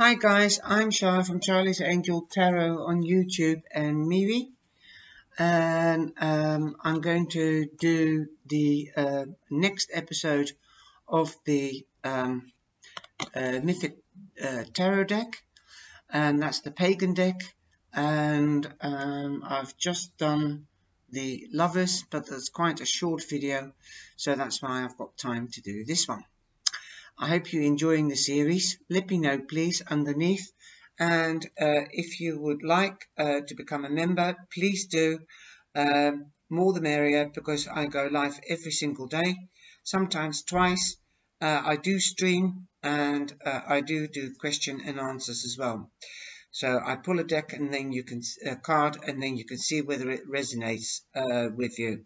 Hi guys, I'm Shah from Charlie's Angel Tarot on YouTube and Mythic, and I'm going to do the next episode of the Mythic Tarot deck, and that's the Pagan deck, and I've just done the Lovers, but it's quite a short video, so that's why I've got time to do this one. I hope you're enjoying the series. Let me know please underneath, and if you would like to become a member, please do. More the merrier, because I go live every single day, sometimes twice. I do stream, and I do question and answers as well. So I pull a deck and then you can card, and then you can see whether it resonates with you.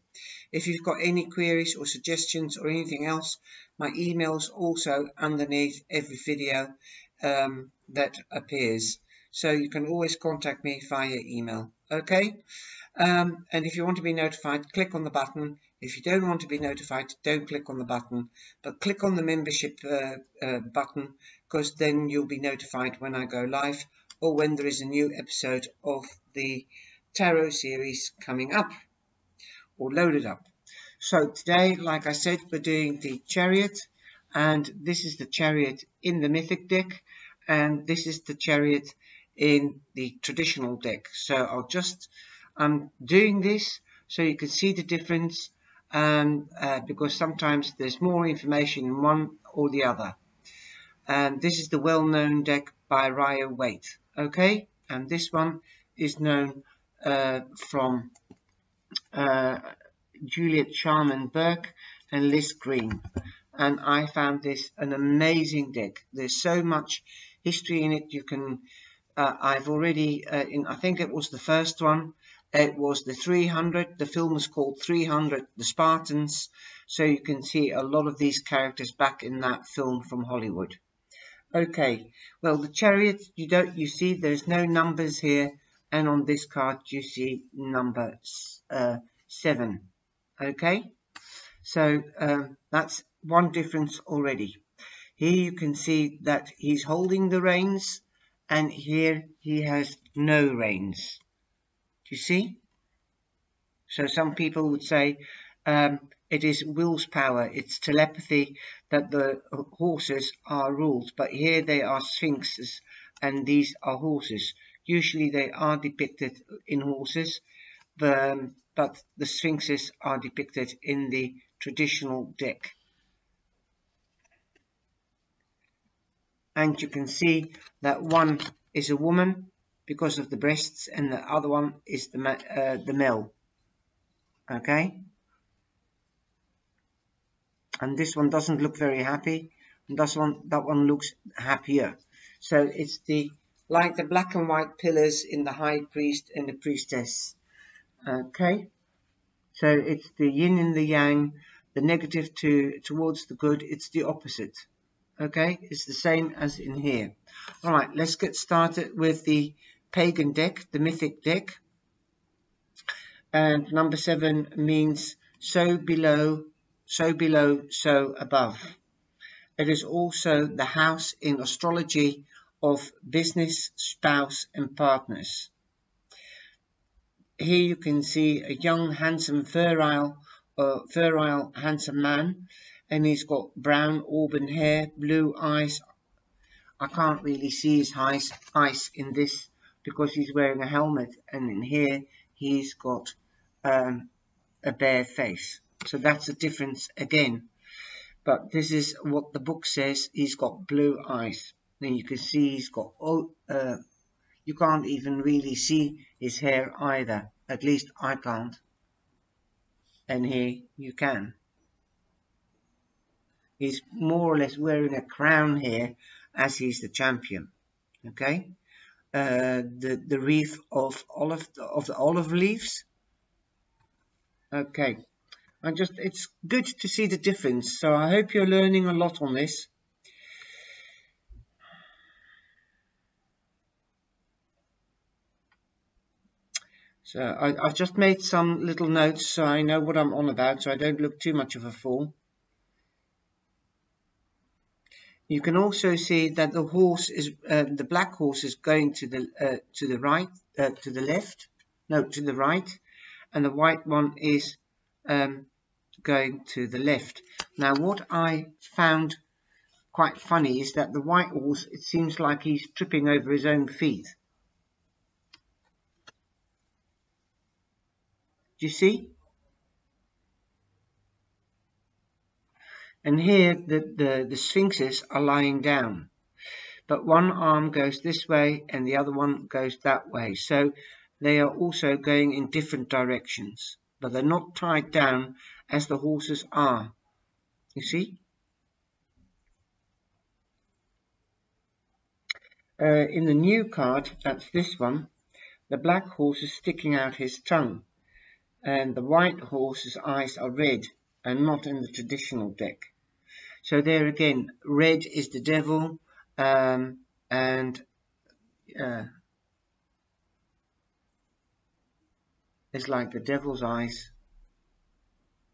If you've got any queries or suggestions or anything else, my email's also underneath every video that appears. So you can always contact me via email. Okay? And if you want to be notified, click on the button. If you don't want to be notified, don't click on the button, but click on the membership button, because then you'll be notified when I go live or when there is a new episode of the tarot series coming up or loaded up. So today, like I said, we're doing the Chariot, and this is the Chariot in the Mythic deck, and this is the Chariot in the traditional deck. So I'm doing this so you can see the difference, because sometimes there's more information in one or the other. And this is the well-known deck by Raya Waite. Okay, and this one is known from Juliet Sharman Burke and Liz Green, and I found this an amazing deck. There's so much history in it. You can I've already I think it was the first one, it was the 300. The film was called 300 the Spartans, so you can see a lot of these characters back in that film from Hollywood. Okay, well, the Chariot, you see there's no numbers here, and on this card you see number 7. Okay, so that's one difference already. Here you can see that he's holding the reins, and here he has no reins. Do you see? So some people would say it is will's power, it's telepathy, that the horses are ruled, but here they are sphinxes and these are horses. Usually they are depicted in horses, but the sphinxes are depicted in the traditional deck. And you can see that one is a woman because of the breasts, and the other one is the male. Okay, and this one doesn't look very happy, and that one looks happier. So it's like the black and white pillars in the high priest and the priestess. Okay, so it's the yin and the yang, the negative towards the good. It's the opposite. Okay, it's the same as in here. All right, let's get started with the Pagan deck, the Mythic deck. And number 7 means so below, so above. It is also the house in astrology of business, spouse, and partners. Here you can see a young, handsome, virile, handsome man, and he's got brown auburn hair, blue eyes. I can't really see his eyes in this because he's wearing a helmet, and in here he's got a bare face. So that's a difference again. But this is what the book says. He's got blue eyes. Then you can see he's got you can't even really see his hair either. At least I can't. And here you can. He's more or less wearing a crown here, as he's the champion. Okay, the wreath of the olive leaves. Okay, it's good to see the difference. So I hope you're learning a lot on this. So I've just made some little notes so I know what I'm on about, so I don't look too much of a fool. You can also see that the horse is the black horse is going to the right, to the left, no, to the right, and the white one is going to the left. Now, what I found quite funny is that the white horse, it seems like he's tripping over his own feet. Do you see? And here the sphinxes are lying down, but one arm goes this way and the other one goes that way. So they are also going in different directions, but they're not tied down as the horses are. You see? In the new card, that's this one, the black horse is sticking out his tongue, and the white horse's eyes are red and not in the traditional deck. So there again, red is the devil, and it's like the devil's eyes,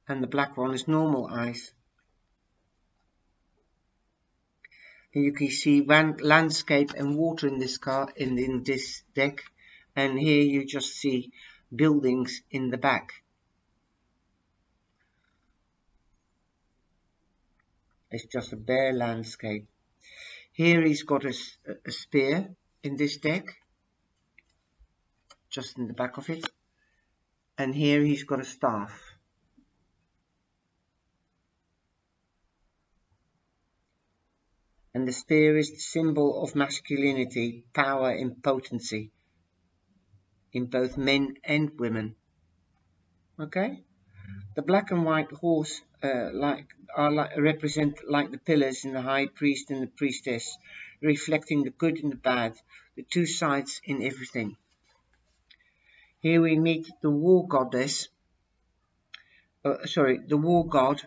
and the black one is normal eyes. And you can see landscape and water in this card, in this deck, and here you just see buildings in the back. It's just a bare landscape. Here he's got a spear in this deck, just in the back of it, and here he's got a staff. And the spear is the symbol of masculinity, power, and potency in both men and women. Okay? The black and white horse represent like the pillars in the high priest and the priestess, reflecting the good and the bad, the two sides in everything. Here we meet the war goddess, the war god,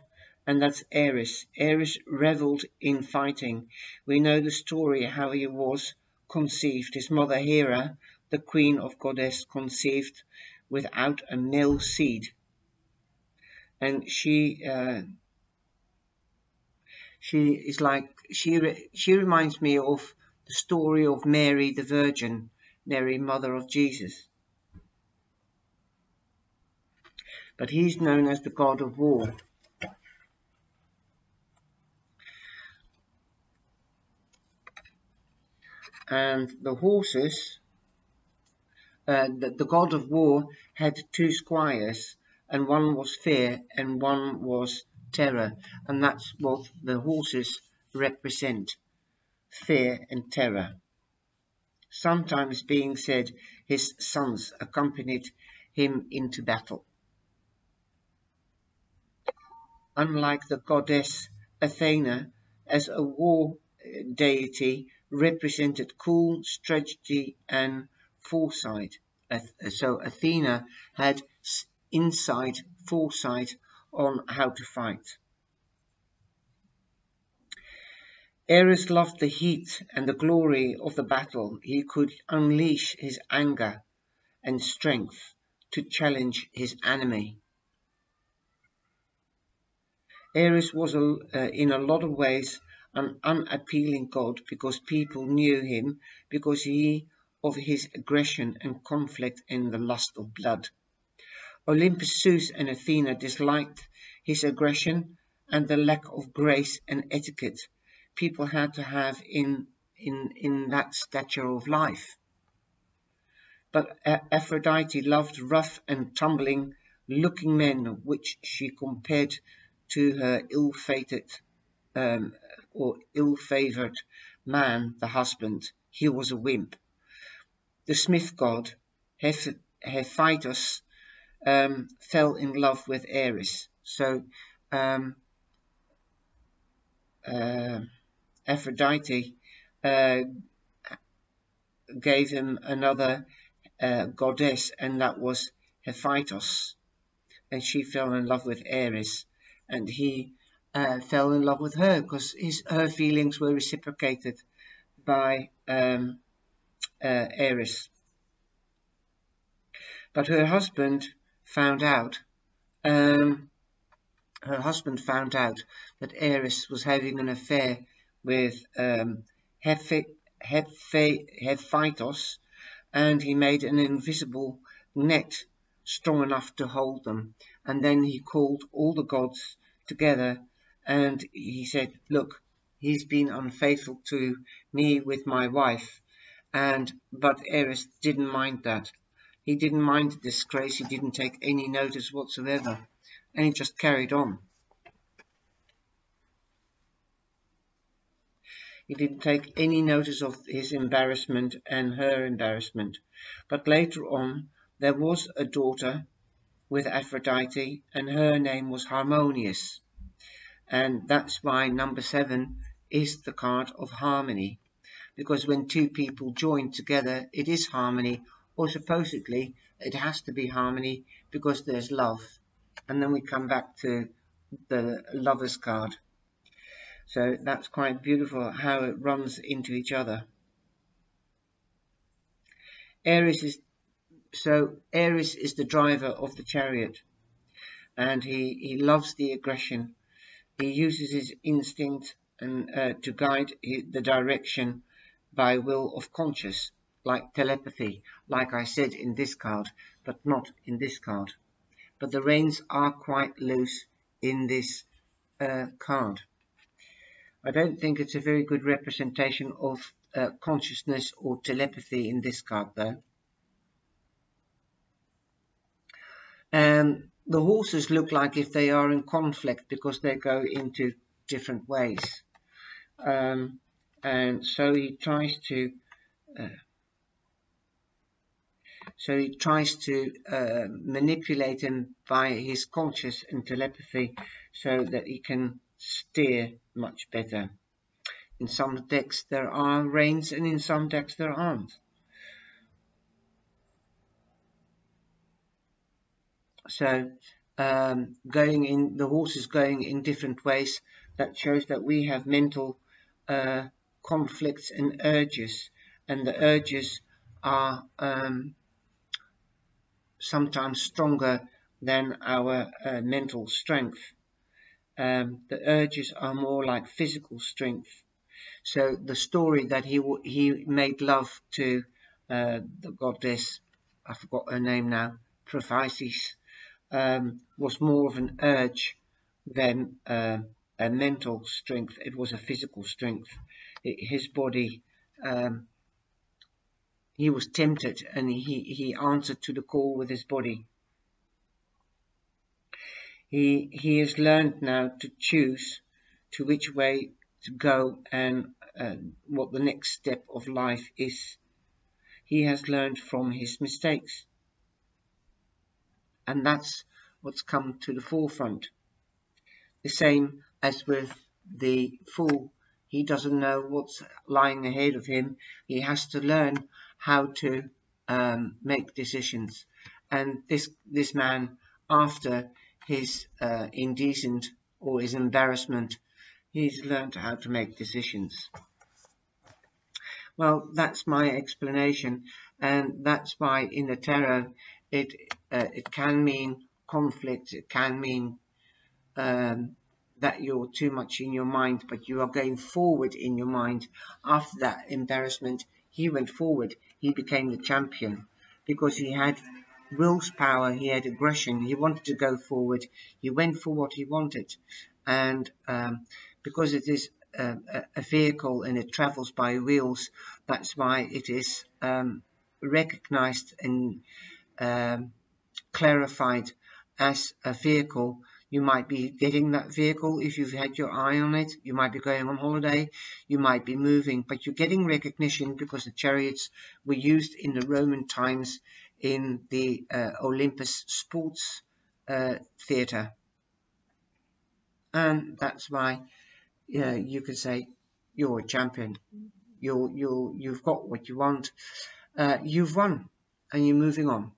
and that's Ares. Ares reveled in fighting. We know the story how he was conceived. His mother Hera, the queen of goddess, conceived without a male seed. And she is like, she reminds me of the story of Mary the Virgin, Mary, mother of Jesus. But he's known as the god of war. And the horses, the god of war had two squires, and one was fear and one was terror, and that's what the horses represent, fear and terror. Sometimes being said his sons accompanied him into battle. Unlike the goddess Athena, as a war deity, represented cool strategy and foresight. So Athena had insight, foresight on how to fight. Ares loved the heat and the glory of the battle. He could unleash his anger and strength to challenge his enemy. Ares was in a lot of ways an unappealing god because people knew him because of his aggression and conflict and the lust of blood. Olympus, Zeus and Athena disliked his aggression and the lack of grace and etiquette people had to have in that stature of life. But Aphrodite loved rough and tumbling looking men, which she compared to her ill-fated or ill-favored man, the husband. He was a wimp. The smith god, Hephaestus, fell in love with Ares. So Aphrodite gave him another goddess, and that was Hephaestus. And she fell in love with Ares, and he fell in love with her because her feelings were reciprocated by Ares. But her husband found out. That Ares was having an affair with Hephaestus, and he made an invisible net strong enough to hold them. And then he called all the gods together, and he said, look, he's been unfaithful to me with my wife. But Ares didn't mind that. He didn't mind the disgrace. He didn't take any notice whatsoever, and he just carried on. He didn't take any notice of his embarrassment and her embarrassment. But later on, there was a daughter with Aphrodite, and her name was Harmonious. And that's why number 7 is the card of harmony. Because when two people join together, it is harmony, or supposedly it has to be harmony because there's love. And then we come back to the Lover's card. So that's quite beautiful how it runs into each other. Ares is the driver of the chariot, and he loves the aggression. He uses his instinct and to guide the direction by will of conscious, like telepathy, like I said in this card, but not in this card. But the reins are quite loose in this card. I don't think it's a very good representation of consciousness or telepathy in this card, though. The horses look like if they are in conflict because they go into different ways. And so he tries to manipulate him by his conscious and telepathy so that he can steer much better. In some decks there are reins and in some decks there aren't. So the horses going in different ways, that shows that we have mental conflicts and urges, and the urges are sometimes stronger than our mental strength. The urges are more like physical strength. So the story that he made love to the goddess, I forgot her name now, Prophysis, was more of an urge than a mental strength. It was a physical strength. His body, he was tempted, and he answered to the call with his body. He has learned now to choose to which way to go and what the next step of life is. He has learned from his mistakes, and that's what's come to the forefront. The same as with the fool. He doesn't know what's lying ahead of him. He has to learn how to make decisions. And this man, after his indecent or his embarrassment, he's learned how to make decisions. Well, that's my explanation, and that's why in the tarot it can mean conflict. It can mean that you're too much in your mind, but you are going forward in your mind. After that embarrassment, he went forward. He became the champion because he had will's power, he had aggression, he wanted to go forward, he went for what he wanted. And because it is a vehicle and it travels by wheels, that's why it is recognized and clarified as a vehicle. You might be getting that vehicle if you've had your eye on it. You might be going on holiday. You might be moving, but you're getting recognition because the chariots were used in the Roman times in the Olympus sports theatre. And that's why you could say you're a champion. You've got what you want. You've won, and you're moving on.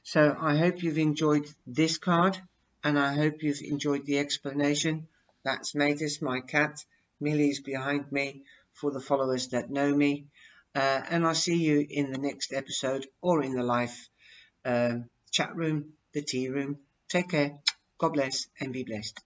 So I hope you've enjoyed this card, and I hope you've enjoyed the explanation. That's Matus, my cat. Millie's behind me for the followers that know me. And I'll see you in the next episode or in the live chat room, the tea room. Take care. God bless and be blessed.